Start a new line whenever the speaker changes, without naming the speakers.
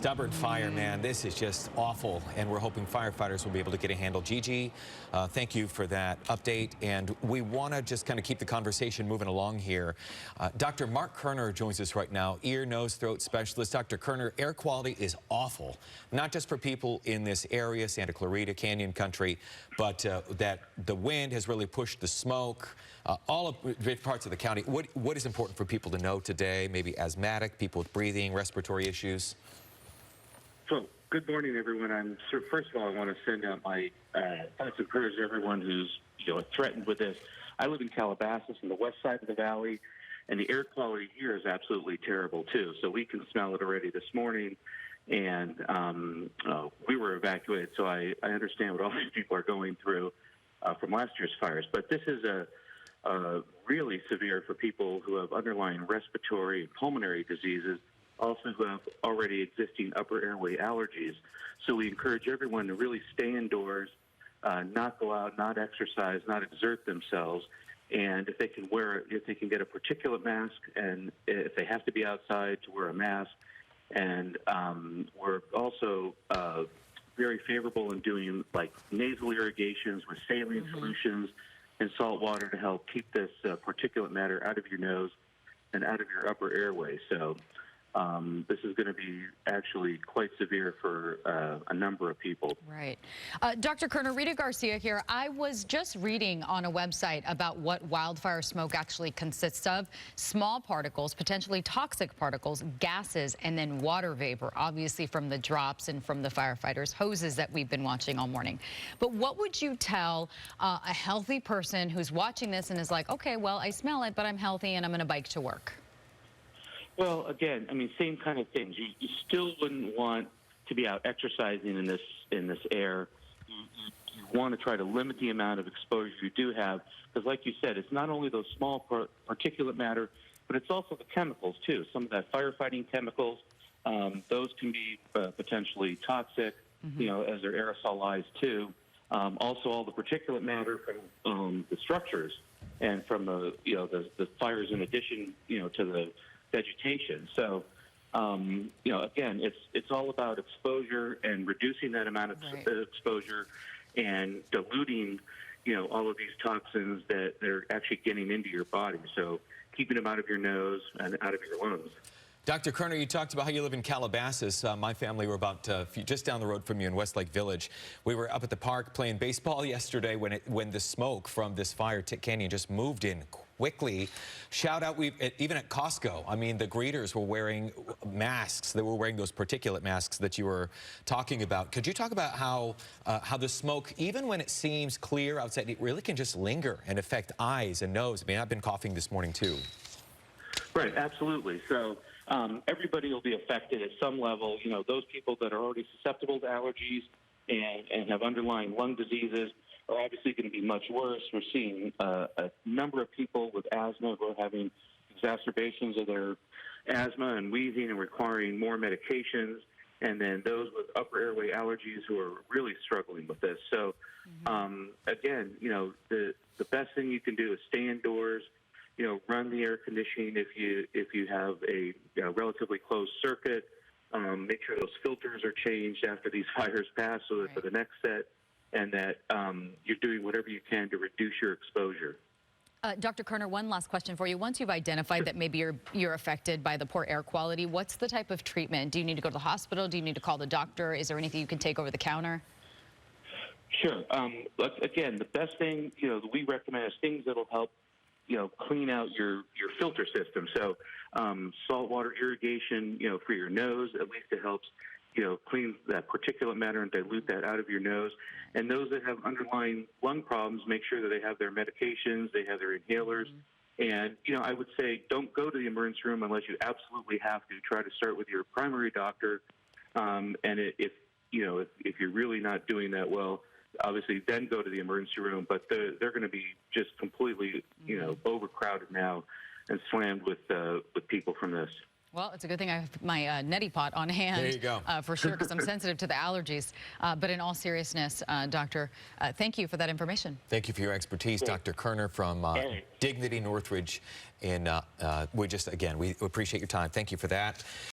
stubborn fire, man. This is just awful, and we're hoping firefighters will be able to get a handle. Gigi, thank you for that update, and we want to just kind of keep the conversation moving along here. Dr. Marc Kerner joins us right now, ear, nose, throat specialist. Dr. Kerner, air quality is awful, not just for people in this area, Santa Clarita Canyon country, but that the wind has really pushed the smoke. All of parts of the county. What is important for people to know today? Maybe asthmatic, people with breathing, respiratory issues.
So, good morning, everyone. First of all, I want to send out my thoughts and prayers to everyone who's threatened with this. I live in Calabasas, on the west side of the valley, and the air quality here is absolutely terrible too. So we can smell it already this morning, and we were evacuated. So I understand what all these people are going through from last year's fires. But this is really severe for people who have underlying respiratory and pulmonary diseases, also who have already existing upper airway allergies. So we encourage everyone to really stay indoors, not go out, not exercise, not exert themselves. And if they can get a particulate mask, and if they have to be outside, to wear a mask. And we're also very favorable in doing like nasal irrigations with saline solutions and salt water to help keep this particulate matter out of your nose and out of your upper airway. So this is going to be actually quite severe for a number of people.
Right. Dr. Kerner, Rita Garcia here. I was just reading on a website about what wildfire smoke actually consists of. Small particles, potentially toxic particles, gases, and then water vapor, obviously from the drops and from the firefighters' hoses that we've been watching all morning. But what would you tell a healthy person who's watching this and is like, okay, well, I smell it, but I'm healthy and I'm going to bike to work?
Well, again, I mean, same kind of things. You still wouldn't want to be out exercising in this air. You want to try to limit the amount of exposure you do have, because, like you said, it's not only those small particulate matter, but it's also the chemicals too. Some of that firefighting chemicals, those can be potentially toxic, as they're aerosolized too. Also, all the particulate matter from the structures and from the fires, in addition, to the vegetation. So, again, it's all about exposure and reducing that amount of exposure and diluting, all of these toxins that are actually getting into your body. So keeping them out of your nose and out of your lungs.
Dr. Kerner, you talked about how you live in Calabasas. My family were about just down the road from you in Westlake Village. We were up at the park playing baseball yesterday when the smoke from this fire canyon just moved in quickly. Shout out, even at Costco, I mean, the greeters were wearing masks. They were wearing those particulate masks that you were talking about. Could you talk about how the smoke, even when it seems clear outside, it really can just linger and affect eyes and nose? I mean, I've been coughing this morning too.
Right, absolutely. So everybody will be affected at some level. Those people that are already susceptible to allergies and have underlying lung diseases are obviously going to be much worse. We're seeing a number of people with asthma who are having exacerbations of their asthma and wheezing and requiring more medications, and then those with upper airway allergies who are really struggling with this. So, again, the best thing you can do is stay indoors. Run the air conditioning if you have a relatively closed circuit. Make sure those filters are changed after these fires pass, so that for the next set, and that you're doing whatever you can to reduce your exposure.
Dr. Kerner, one last question for you. Once you've identified that maybe you're affected by the poor air quality, what's the type of treatment? Do you need to go to the hospital? Do you need to call the doctor? Is there anything you can take over the counter?
Sure. Again, the best thing that we recommend is things that'll help clean out your filter system. So saltwater irrigation, for your nose, at least it helps, clean that particulate matter and dilute that out of your nose. And those that have underlying lung problems, make sure that they have their medications, they have their inhalers. And, I would say don't go to the emergency room unless you absolutely have to. Try to start with your primary doctor. And if you're really not doing that well, obviously then go to the emergency room, but they're going to be just completely, overcrowded now and slammed with people from this.
Well, it's a good thing I have my neti pot on hand.
There you go.
For sure, because I'm sensitive to the allergies. But in all seriousness, Doctor, thank you for that information.
Thank you for your expertise, Dr. Kerner from Dignity Northridge. And we appreciate your time. Thank you for that.